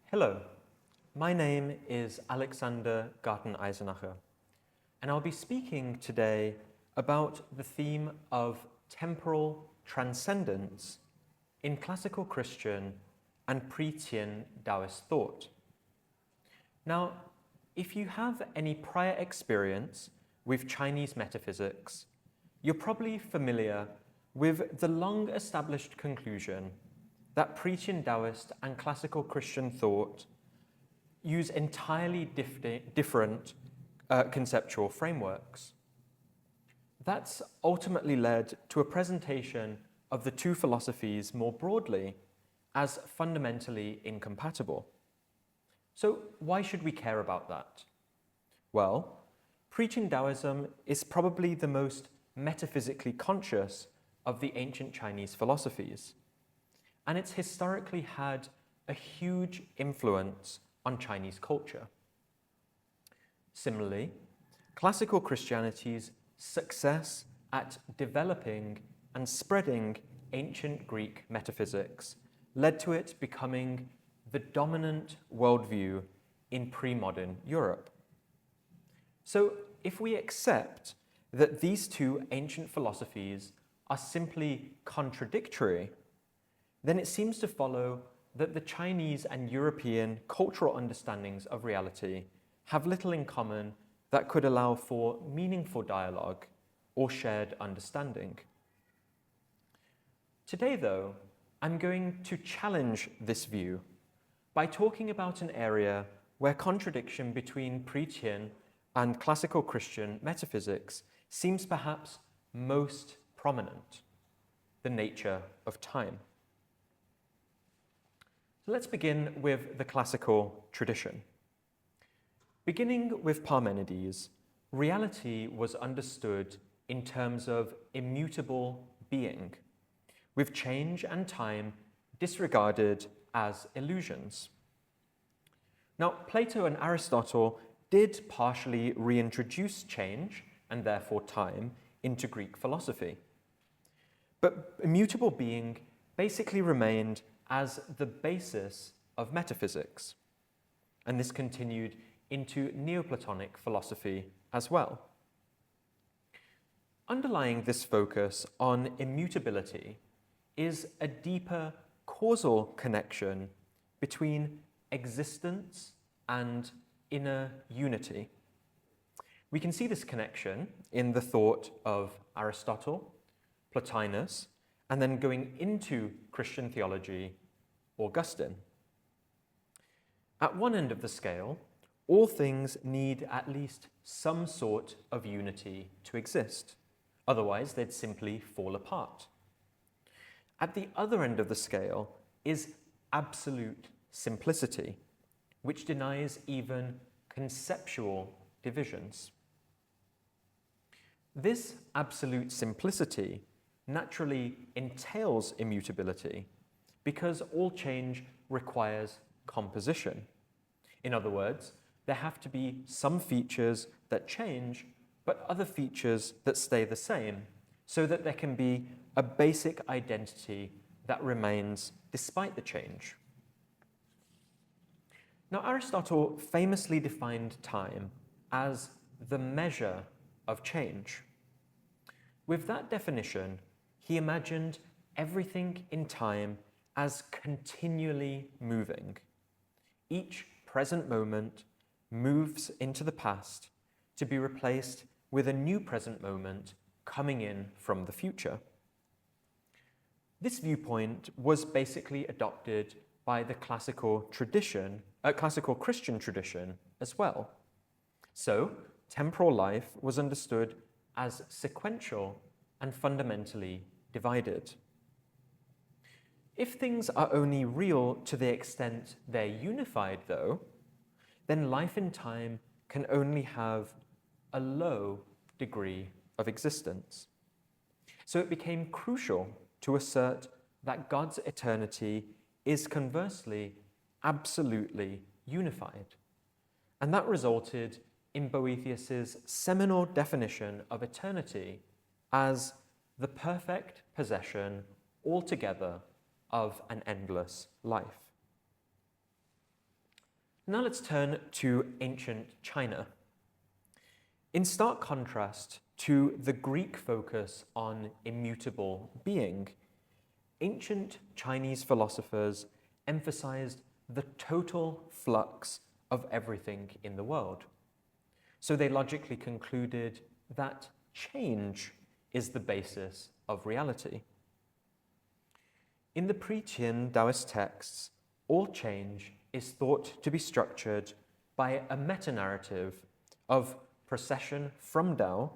Hello, my name is Alexander Garton-Eisenacher, and I'll be speaking today about the theme of temporal transcendence in classical Christian and pre-Qin Daoist thought. Now, if you have any prior experience with Chinese metaphysics, you're probably familiar with the long-established conclusion that pre-Qin Daoist and classical Christian thought use entirely different conceptual frameworks. That's ultimately led to a presentation of the two philosophies more broadly as fundamentally incompatible. So why should we care about that? Well, pre-Qin Daoism is probably the most metaphysically conscious of the ancient Chinese philosophies, and it's historically had a huge influence on Chinese culture. Similarly, classical Christianity's success at developing and spreading ancient Greek metaphysics led to it becoming the dominant worldview in pre-modern Europe. So if we accept that these two ancient philosophies are simply contradictory, then it seems to follow that the Chinese and European cultural understandings of reality have little in common that could allow for meaningful dialogue or shared understanding. Today, though, I'm going to challenge this view by talking about an area where contradiction between pre-Qin and classical Christian metaphysics seems perhaps most prominent: the nature of time. So let's begin with the classical tradition. Beginning with Parmenides, reality was understood in terms of immutable being, with change and time disregarded as illusions. Now, Plato and Aristotle did partially reintroduce change, and therefore time, into Greek philosophy. But immutable being basically remained as the basis of metaphysics, and this continued into Neoplatonic philosophy as well. Underlying this focus on immutability is a deeper causal connection between existence and inner unity. We can see this connection in the thought of Aristotle, Plotinus, and then going into Christian theology, Augustine. At one end of the scale, all things need at least some sort of unity to exist. Otherwise, they'd simply fall apart. At the other end of the scale is absolute simplicity, which denies even conceptual divisions. This absolute simplicity naturally entails immutability because all change requires composition. In other words, there have to be some features that change, but other features that stay the same, so that there can be a basic identity that remains despite the change. Now, Aristotle famously defined time as the measure of change. With that definition, he imagined everything in time as continually moving. Each present moment moves into the past to be replaced with a new present moment coming in from the future. This viewpoint was basically adopted by the classical Christian tradition as well. So, temporal life was understood as sequential and fundamentally divided. If things are only real to the extent they're unified, though, then life in time can only have a low degree of existence. So it became crucial to assert that God's eternity is conversely absolutely unified. And that resulted in Boethius's seminal definition of eternity as the perfect possession altogether of an endless life. Now let's turn to ancient China. In stark contrast to the Greek focus on immutable being, ancient Chinese philosophers emphasized the total flux of everything in the world. So they logically concluded that change is the basis of reality. In the Pre-Qin Daoist texts, all change is thought to be structured by a meta-narrative of procession from Tao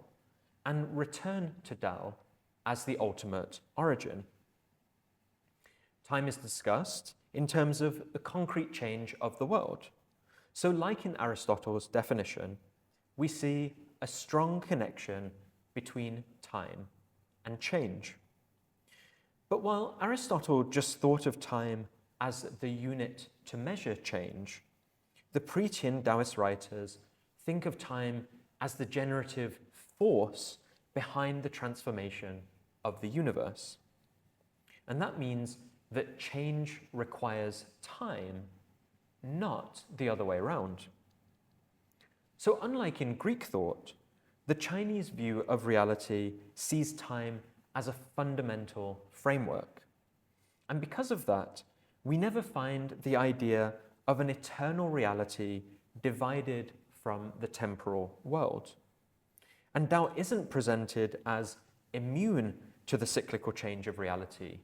and return to Tao as the ultimate origin. Time is discussed in terms of the concrete change of the world. So like in Aristotle's definition, we see a strong connection between time and change. But while Aristotle just thought of time as the unit to measure change, the Pre-Qin Daoist writers think of time as the generative force behind the transformation of the universe. And that means that change requires time, not the other way around. So unlike in Greek thought, the Chinese view of reality sees time as a fundamental framework. And because of that, we never find the idea of an eternal reality divided from the temporal world. And Tao isn't presented as immune to the cyclical change of reality,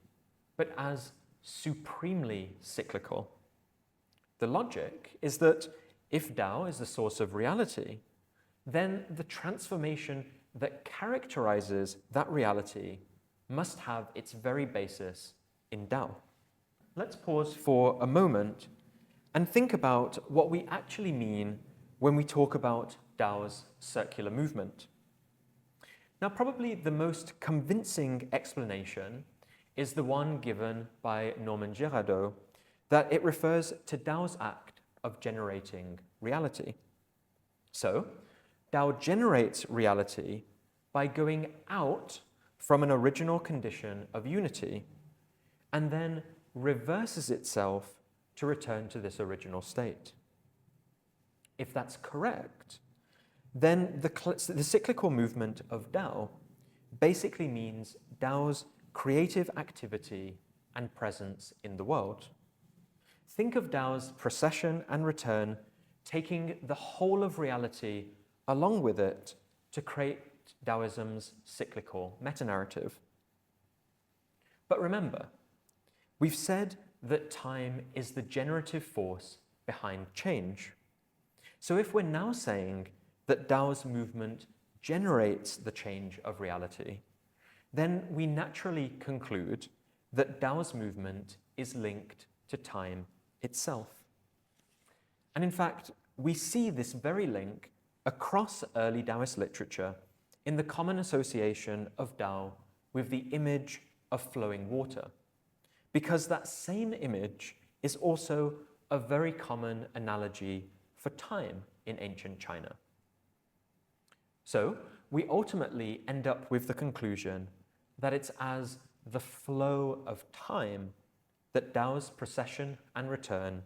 but as supremely cyclical. The logic is that if Tao is the source of reality, then the transformation that characterizes that reality must have its very basis in Tao. Let's pause for a moment and think about what we actually mean when we talk about Tao's circular movement. Now, probably the most convincing explanation is the one given by Norman Girardot, that it refers to Tao's act of generating reality. So, Tao generates reality by going out from an original condition of unity and then reverses itself to return to this original state. If that's correct, then the cyclical movement of Tao basically means Tao's creative activity and presence in the world. Think of Tao's procession and return taking the whole of reality along with it to create Taoism's cyclical meta-narrative. But remember, we've said that time is the generative force behind change. So if we're now saying that Tao's movement generates the change of reality, then we naturally conclude that Tao's movement is linked to time itself. And in fact, we see this very link across early Taoist literature in the common association of Tao with the image of flowing water, because that same image is also a very common analogy for time in ancient China. So we ultimately end up with the conclusion that it's as the flow of time that Tao's procession and return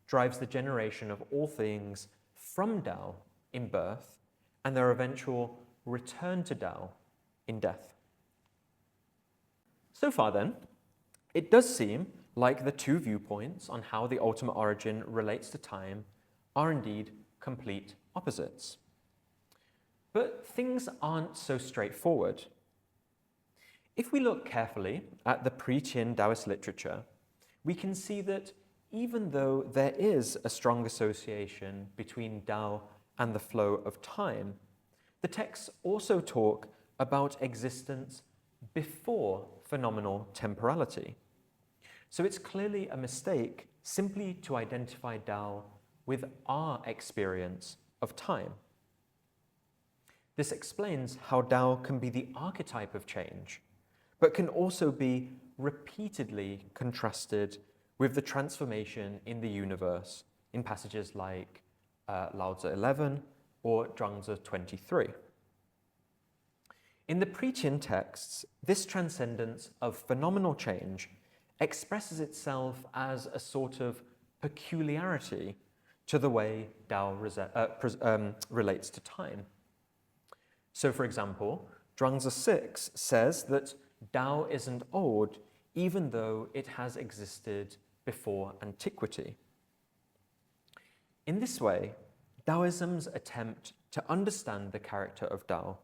drives the generation of all things from Tao in birth and their eventual return to Tao in death. So far then, it does seem like the two viewpoints on how the ultimate origin relates to time are indeed complete opposites. But things aren't so straightforward. If we look carefully at the Pre-Qin Daoist literature, we can see that even though there is a strong association between Tao and the flow of time, the texts also talk about existence before phenomenal temporality. So it's clearly a mistake simply to identify Tao with our experience of time. This explains how Tao can be the archetype of change, but can also be repeatedly contrasted with the transformation in the universe in passages like Lao Tzu 11 or Zhuangzi 23. In the Pre-Qin texts, this transcendence of phenomenal change expresses itself as a sort of peculiarity to the way Tao relates to time. So, for example, Zhuangzi 6 says that Tao isn't old, even though it has existed before antiquity. In this way, Taoism's attempt to understand the character of Tao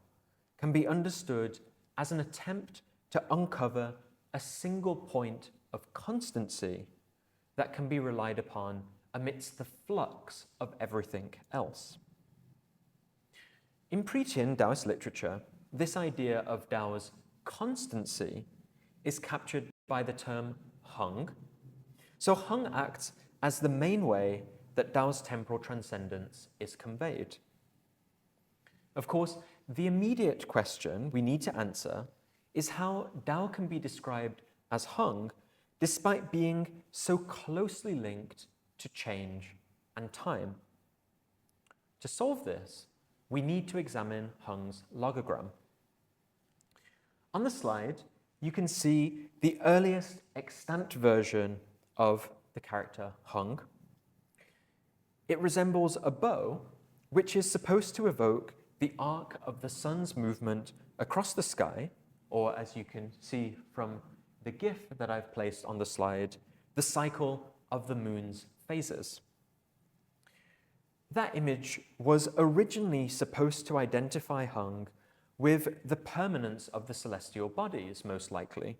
can be understood as an attempt to uncover a single point of constancy that can be relied upon amidst the flux of everything else. In Pre-Qin Taoist literature, this idea of Tao's constancy is captured by the term hung. So hung acts as the main way that Tao's temporal transcendence is conveyed. Of course, the immediate question we need to answer is how Tao can be described as hung despite being so closely linked to change and time. To solve this, we need to examine Hung's logogram. On the slide, you can see the earliest extant version of the character Hung. It resembles a bow, which is supposed to evoke the arc of the sun's movement across the sky, or as you can see from the GIF that I've placed on the slide, the cycle of the moon's phases. That image was originally supposed to identify Hung with the permanence of the celestial bodies, most likely.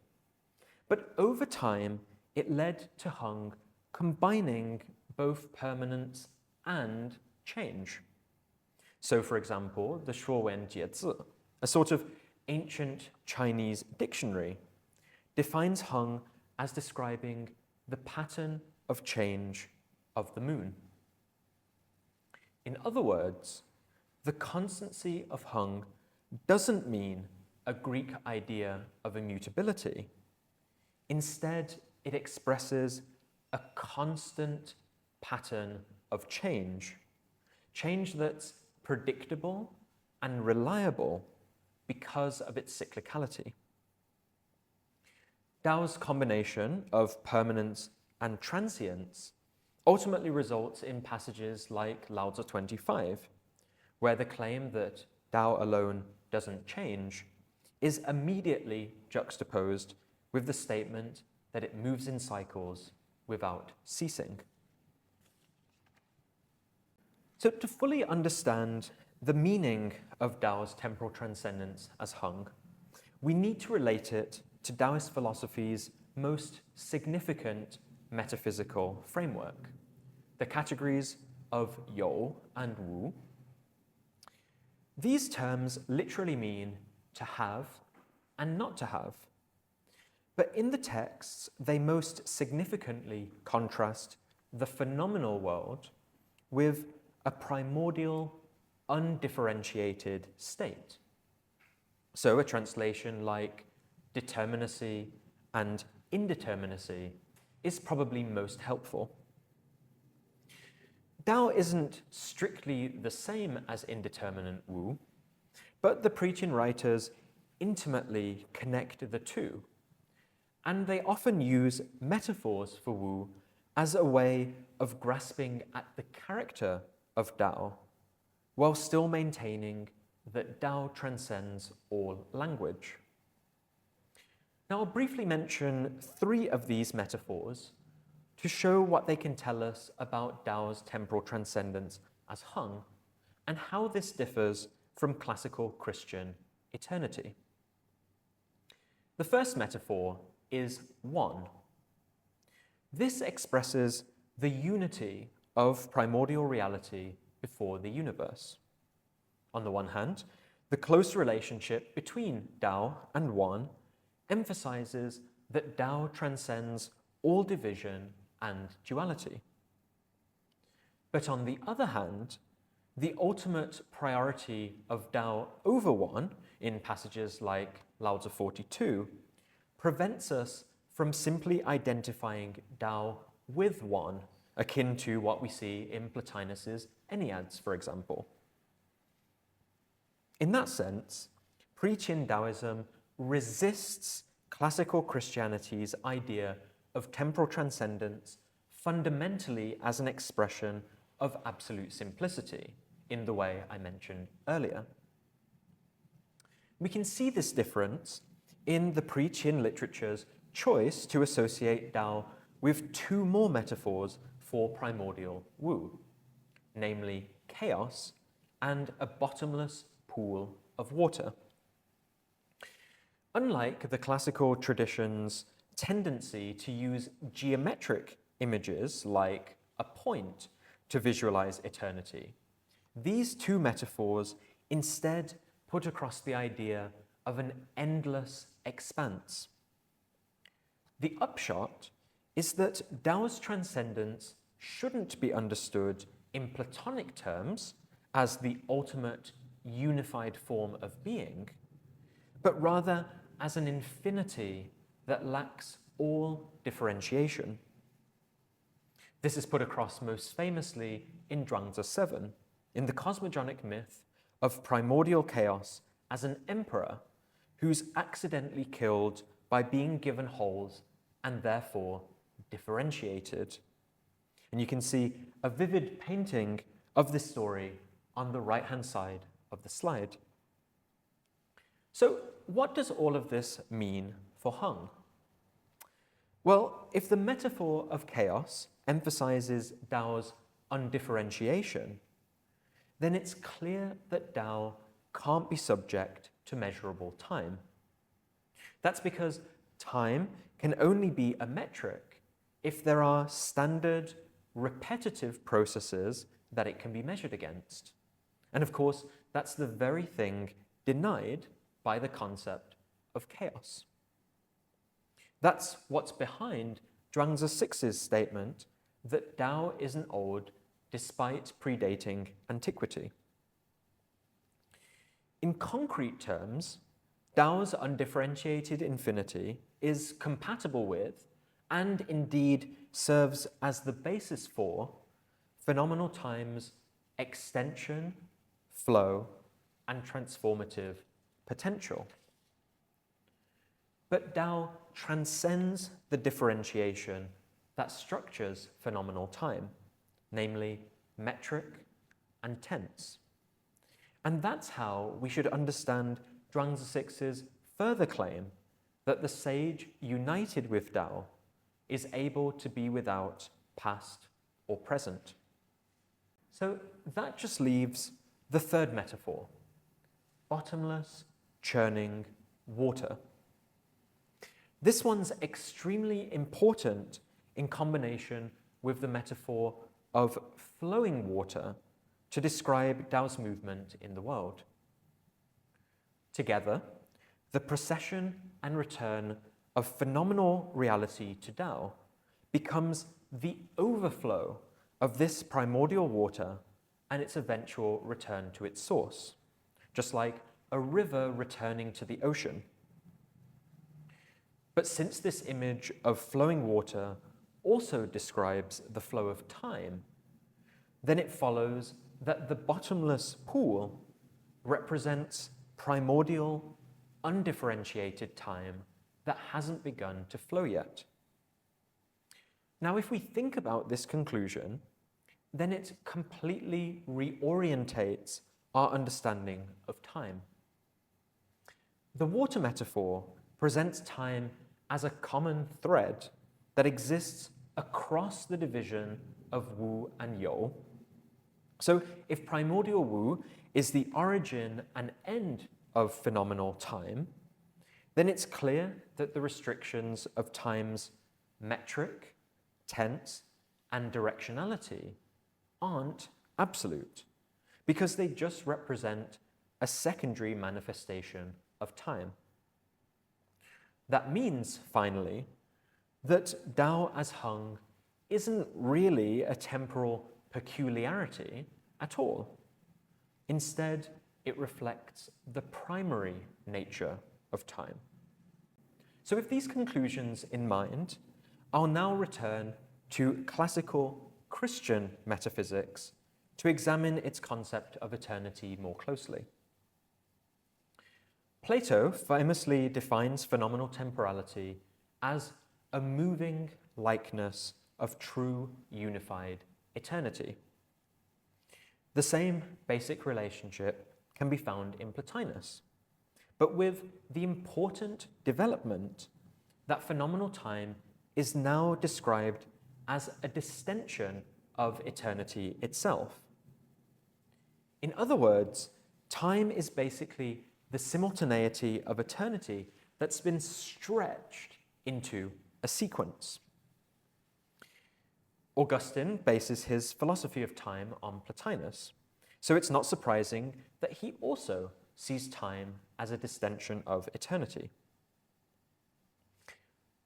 But over time, it led to Hung combining both permanence and change. So, for example, the Shuowen Jiezi, a sort of ancient Chinese dictionary, defines Hung as describing the pattern of change of the moon. In other words, the constancy of Hung doesn't mean a Greek idea of immutability. Instead, it expresses a constant pattern of change that's predictable and reliable because of its cyclicality. Tao's combination of permanence and transience ultimately results in passages like Lao Tzu 25, where the claim that Tao alone doesn't change is immediately juxtaposed with the statement that it moves in cycles without ceasing. So to fully understand the meaning of Tao's temporal transcendence as Hung, we need to relate it to Taoist philosophy's most significant metaphysical framework, the categories of You and Wu. These terms literally mean to have and not to have. But in the texts, they most significantly contrast the phenomenal world with a primordial, undifferentiated state. So a translation like determinacy and indeterminacy is probably most helpful. Tao isn't strictly the same as indeterminate Wu, but the Pre-Qin writers intimately connect the two, and they often use metaphors for Wu as a way of grasping at the character of Tao, while still maintaining that Tao transcends all language. Now, I'll briefly mention 3 of these metaphors to show what they can tell us about Tao's temporal transcendence as Hung, and how this differs from classical Christian eternity. The first metaphor is one. This expresses the unity of primordial reality before the universe. On the one hand, the close relationship between Tao and one emphasizes that Tao transcends all division and duality. But on the other hand, the ultimate priority of Tao over one, in passages like Lao Tzu 42, prevents us from simply identifying Tao with one, akin to what we see in Plotinus's Enneads, for example. In that sense, Pre-Qin Taoism resists classical Christianity's idea of temporal transcendence fundamentally as an expression of absolute simplicity, in the way I mentioned earlier. We can see this difference in the pre-Qin literature's choice to associate Tao with two more metaphors for primordial Wu, namely chaos and a bottomless pool of water. Unlike the classical tradition's tendency to use geometric images like a point to visualize eternity, these two metaphors instead put across the idea of an endless expanse. The upshot is that Tao's transcendence shouldn't be understood in Platonic terms as the ultimate unified form of being, but rather as an infinity that lacks all differentiation. This is put across most famously in Zhuangzi 7, in the cosmogonic myth of primordial chaos as an emperor who's accidentally killed by being given holes and therefore differentiated. And you can see a vivid painting of this story on the right-hand side of the slide. So what does all of this mean for Hung? Well, if the metaphor of chaos emphasizes Tao's undifferentiation, then it's clear that Tao can't be subject to measurable time. That's because time can only be a metric if there are standard, repetitive processes that it can be measured against. And of course, that's the very thing denied by the concept of chaos. That's what's behind Zhuangzi 6's statement that Tao isn't old despite predating antiquity. In concrete terms, Tao's undifferentiated infinity is compatible with, and indeed serves as the basis for, phenomenal time's extension, flow, and transformative potential. But Tao transcends the differentiation that structures phenomenal time, namely metric and tense. And that's how we should understand Zhuangzi 6's further claim that the sage united with Tao is able to be without past or present. So that just leaves the third metaphor, bottomless, churning water. This one's extremely important in combination with the metaphor of flowing water to describe Tao's movement in the world. Together, the procession and return of phenomenal reality to Tao becomes the overflow of this primordial water and its eventual return to its source, just like a river returning to the ocean. But since this image of flowing water also describes the flow of time, then it follows that the bottomless pool represents primordial, undifferentiated time that hasn't begun to flow yet. Now, if we think about this conclusion, then it completely reorientates our understanding of time. The water metaphor presents time as a common thread that exists across the division of Wu and You. So if primordial Wu is the origin and end of phenomenal time, then it's clear that the restrictions of time's metric, tense, and directionality aren't absolute, because they just represent a secondary manifestation of time. That means, finally, that Tao as Hung isn't really a temporal peculiarity at all. Instead, it reflects the primary nature of time. So with these conclusions in mind, I'll now return to classical Christian metaphysics to examine its concept of eternity more closely. Plato famously defines phenomenal temporality as a moving likeness of true unified eternity. The same basic relationship can be found in Plotinus, but with the important development that phenomenal time is now described as a distension of eternity itself. In other words, time is basically the simultaneity of eternity that's been stretched into a sequence. Augustine bases his philosophy of time on Plotinus, so it's not surprising that he also sees time as a distension of eternity.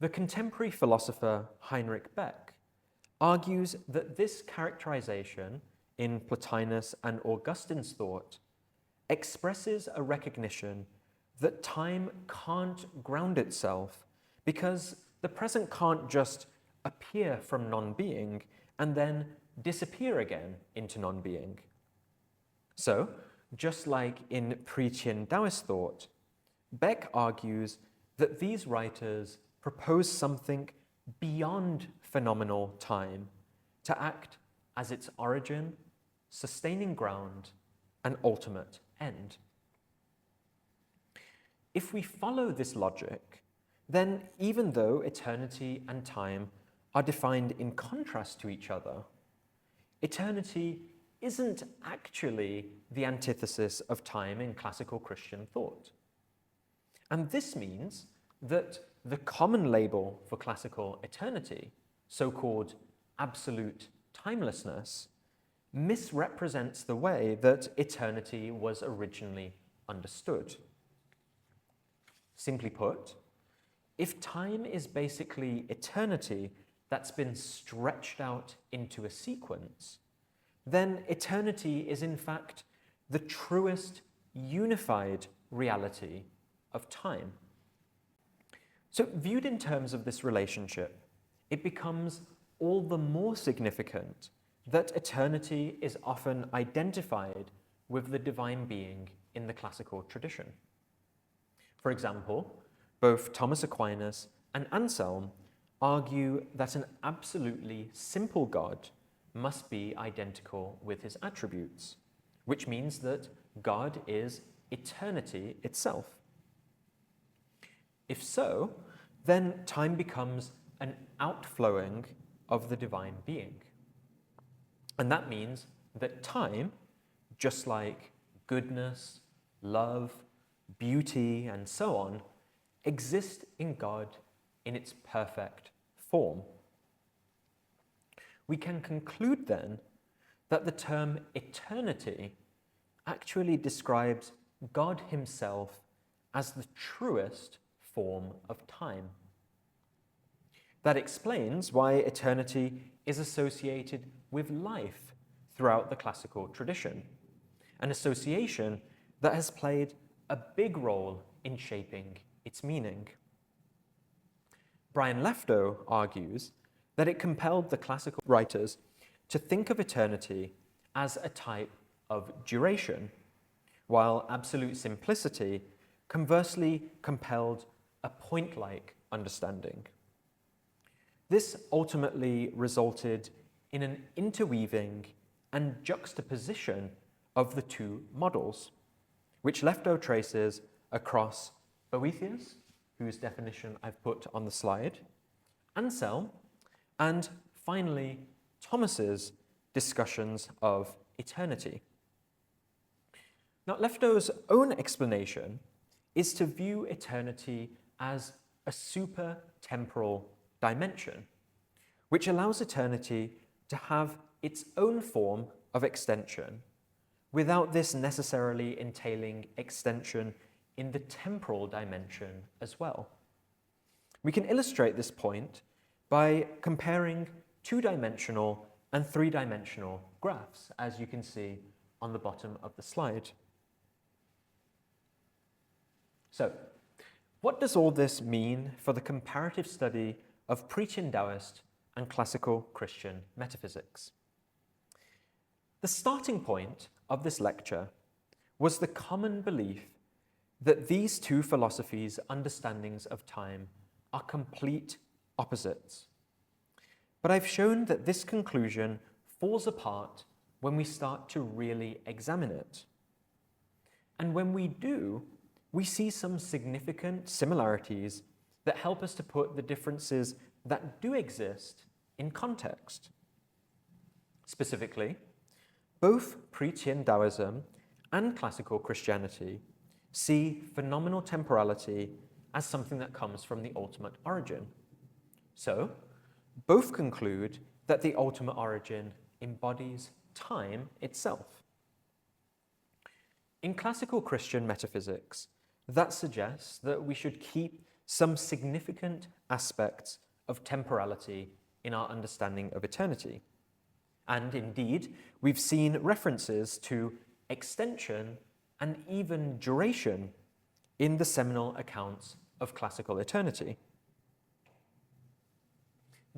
The contemporary philosopher Heinrich Beck argues that this characterization in Plotinus and Augustine's thought expresses a recognition that time can't ground itself because the present can't just appear from non-being and then disappear again into non-being. So, just like in Pre-Qin Daoist thought, Beck argues that these writers propose something beyond phenomenal time to act as its origin, sustaining ground, and ultimate end. If we follow this logic, then even though eternity and time are defined in contrast to each other, eternity isn't actually the antithesis of time in classical Christian thought. And this means that the common label for classical eternity, so-called absolute timelessness, misrepresents the way that eternity was originally understood. Simply put, if time is basically eternity that's been stretched out into a sequence, then eternity is in fact the truest unified reality of time. So viewed in terms of this relationship, it becomes all the more significant that eternity is often identified with the divine being in the classical tradition. For example, both Thomas Aquinas and Anselm argue that an absolutely simple God must be identical with his attributes, which means that God is eternity itself. If so, then time becomes an outflowing of the divine being. And that means that time, just like goodness, love, beauty, and so on, exist in God in its perfect form. We can conclude then that the term eternity actually describes God himself as the truest form of time. That explains why eternity is associated with life throughout the classical tradition, an association that has played a big role in shaping its meaning. Brian Leftow argues that it compelled the classical writers to think of eternity as a type of duration, while absolute simplicity conversely compelled a point-like understanding. This ultimately resulted in an interweaving and juxtaposition of the two models, which Leftow traces across Boethius, whose definition I've put on the slide, Anselm, and finally Thomas's discussions of eternity. Now, Leftow's own explanation is to view eternity as a super-temporal dimension, which allows eternity to have its own form of extension, without this necessarily entailing extension in the temporal dimension as well. We can illustrate this point by comparing two-dimensional and three-dimensional graphs, as you can see on the bottom of the slide. So, what does all this mean for the comparative study of Pre-Qin Daoist and classical Christian metaphysics? The starting point of this lecture was the common belief that these two philosophies' understandings of time are complete opposites. But I've shown that this conclusion falls apart when we start to really examine it. And when we do, we see some significant similarities that help us to put the differences that do exist in context. Specifically, both pre-Qin Taoism and classical Christianity see phenomenal temporality as something that comes from the ultimate origin. So, both conclude that the ultimate origin embodies time itself. In classical Christian metaphysics, that suggests that we should keep some significant aspects of temporality in our understanding of eternity. And indeed, we've seen references to extension and even duration in the seminal accounts of classical eternity.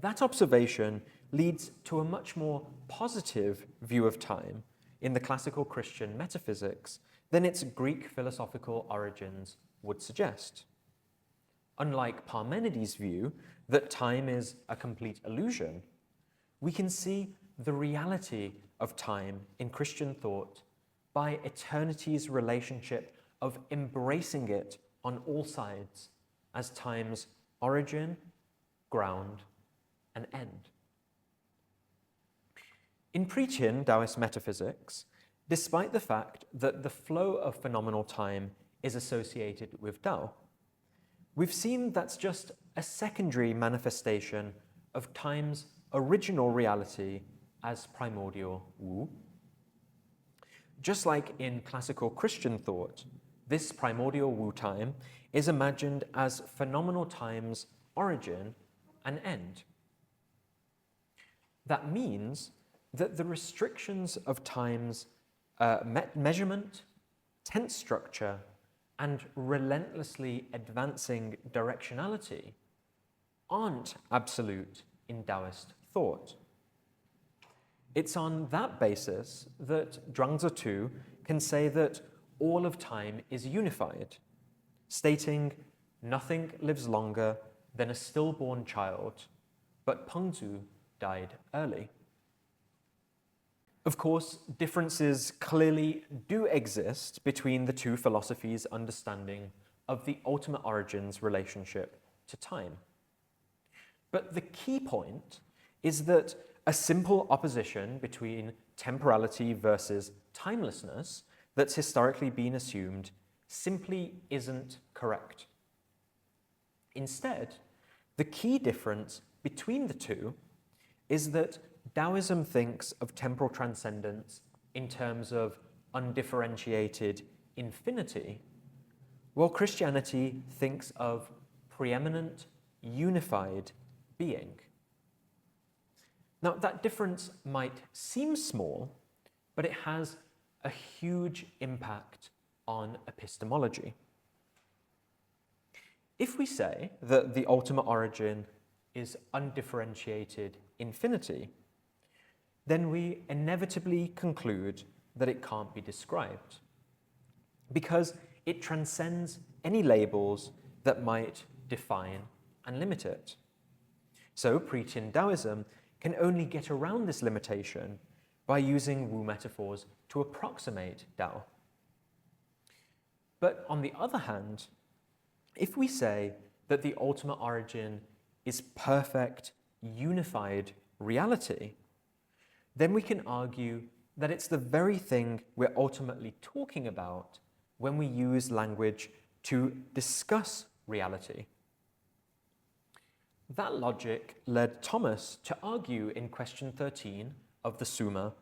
That observation leads to a much more positive view of time in the classical Christian metaphysics than its Greek philosophical origins would suggest. Unlike Parmenides' view that time is a complete illusion, we can see the reality of time in Christian thought by eternity's relationship of embracing it on all sides as time's origin, ground, and end. In Pre-Qin Daoist metaphysics, despite the fact that the flow of phenomenal time is associated with Tao, we've seen that's just a secondary manifestation of time's original reality as primordial Wu. Just like in classical Christian thought, this primordial Wu time is imagined as phenomenal time's origin and end. That means that the restrictions of time's measurement, tense structure, and relentlessly advancing directionality aren't absolute in Taoist thought. It's on that basis that Zhuangzi Tu can say that all of time is unified, stating, "Nothing lives longer than a stillborn child, but Pengzu died early." Of course, differences clearly do exist between the two philosophies' understanding of the ultimate origin's relationship to time. But the key point is that a simple opposition between temporality versus timelessness that's historically been assumed simply isn't correct. Instead, the key difference between the two is that Taoism thinks of temporal transcendence in terms of undifferentiated infinity, while Christianity thinks of preeminent, unified being. Now, that difference might seem small, but it has a huge impact on epistemology. If we say that the ultimate origin is undifferentiated infinity, then we inevitably conclude that it can't be described, because it transcends any labels that might define and limit it. So Pre-Qin Taoism can only get around this limitation by using Wu metaphors to approximate Tao. But on the other hand, if we say that the ultimate origin is perfect, unified reality, then we can argue that it's the very thing we're ultimately talking about when we use language to discuss reality. That logic led Thomas to argue in question 13 of the Summa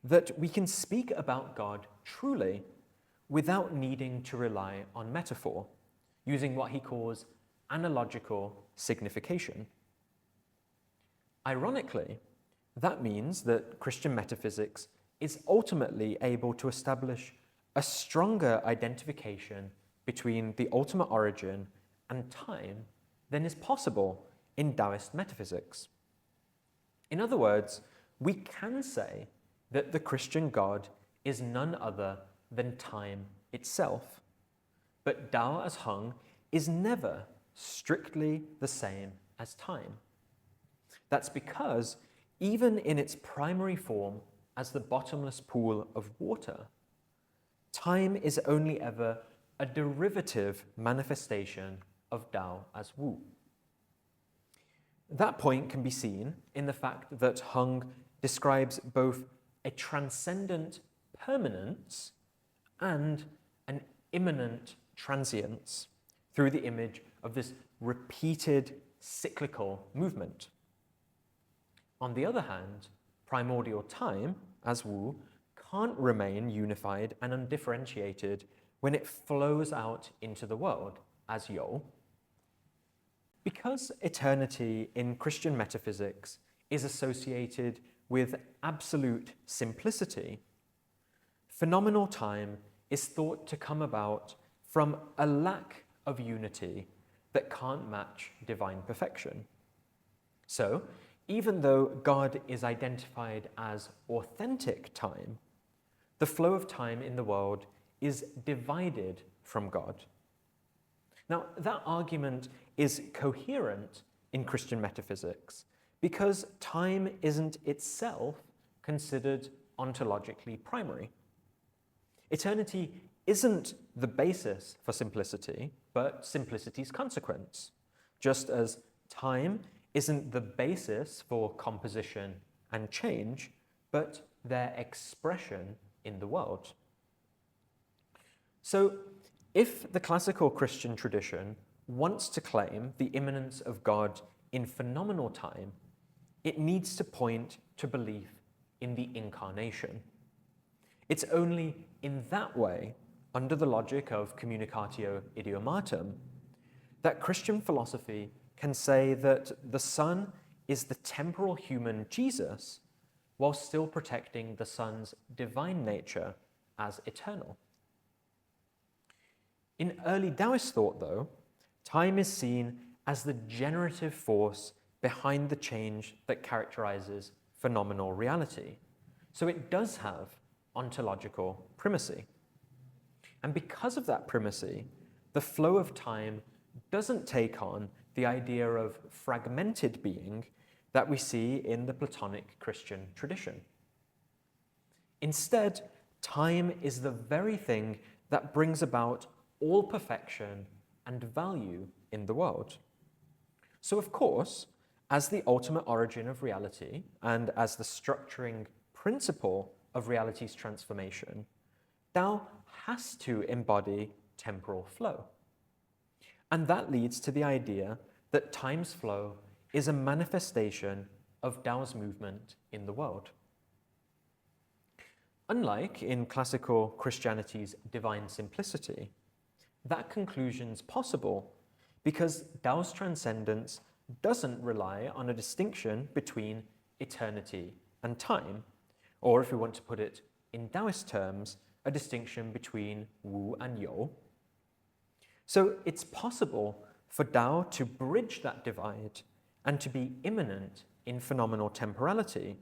that we can speak about God truly without needing to rely on metaphor, using what he calls analogical signification. Ironically, that means that Christian metaphysics is ultimately able to establish a stronger identification between the ultimate origin and time than is possible in Taoist metaphysics. In other words, we can say that the Christian God is none other than time itself, but Tao as hung is never strictly the same as time. That's because even in its primary form, as the bottomless pool of water, time is only ever a derivative manifestation of Tao as Wu. That point can be seen in the fact that Hung describes both a transcendent permanence and an immanent transience through the image of this repeated cyclical movement. On the other hand, primordial time, as Wu, can't remain unified and undifferentiated when it flows out into the world, as You. Because eternity in Christian metaphysics is associated with absolute simplicity, phenomenal time is thought to come about from a lack of unity that can't match divine perfection. So, even though God is identified as authentic time, the flow of time in the world is divided from God. Now, that argument is coherent in Christian metaphysics because time isn't itself considered ontologically primary. Eternity isn't the basis for simplicity, but simplicity's consequence, just as time isn't the basis for composition and change, but their expression in the world. So, if the classical Christian tradition wants to claim the immanence of God in phenomenal time, it needs to point to belief in the incarnation. It's only in that way, under the logic of communicatio idiomatum, that Christian philosophy can say that the Son is the temporal human Jesus, while still protecting the Son's divine nature as eternal. In early Taoist thought, though, time is seen as the generative force behind the change that characterizes phenomenal reality. So it does have ontological primacy. And because of that primacy, the flow of time doesn't take on the idea of fragmented being that we see in the Platonic Christian tradition. Instead, time is the very thing that brings about all perfection and value in the world. So of course, as the ultimate origin of reality and as the structuring principle of reality's transformation, Tao has to embody temporal flow. And that leads to the idea that time's flow is a manifestation of Tao's movement in the world. Unlike in classical Christianity's divine simplicity, that conclusion's possible because Tao's transcendence doesn't rely on a distinction between eternity and time, or if we want to put it in Taoist terms, a distinction between Wu and You. So it's possible for Tao to bridge that divide and to be immanent in phenomenal temporality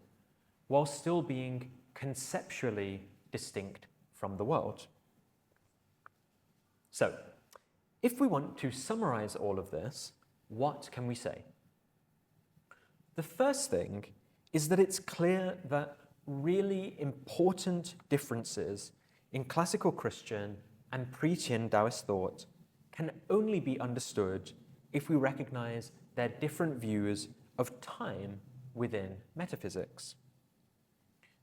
while still being conceptually distinct from the world. So, if we want to summarize all of this, what can we say? The first thing is that it's clear that really important differences in classical Christian and pre-Qin Daoist thought can only be understood if we recognize their different views of time within metaphysics.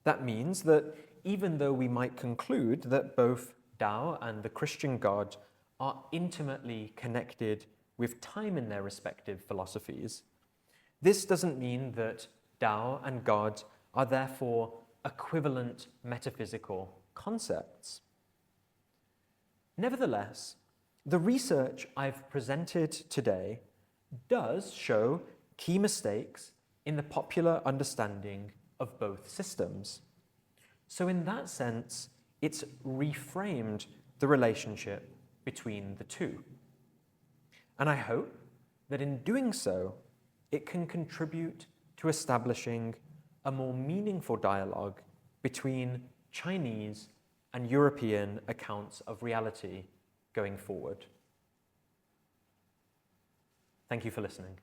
That means that even though we might conclude that both Tao and the Christian God are intimately connected with time in their respective philosophies, this doesn't mean that Tao and God are therefore equivalent metaphysical concepts. Nevertheless, the research I've presented today does show key mistakes in the popular understanding of both systems. So in that sense, it's reframed the relationship between the two. And I hope that in doing so, it can contribute to establishing a more meaningful dialogue between Chinese and European accounts of reality going forward. Thank you for listening.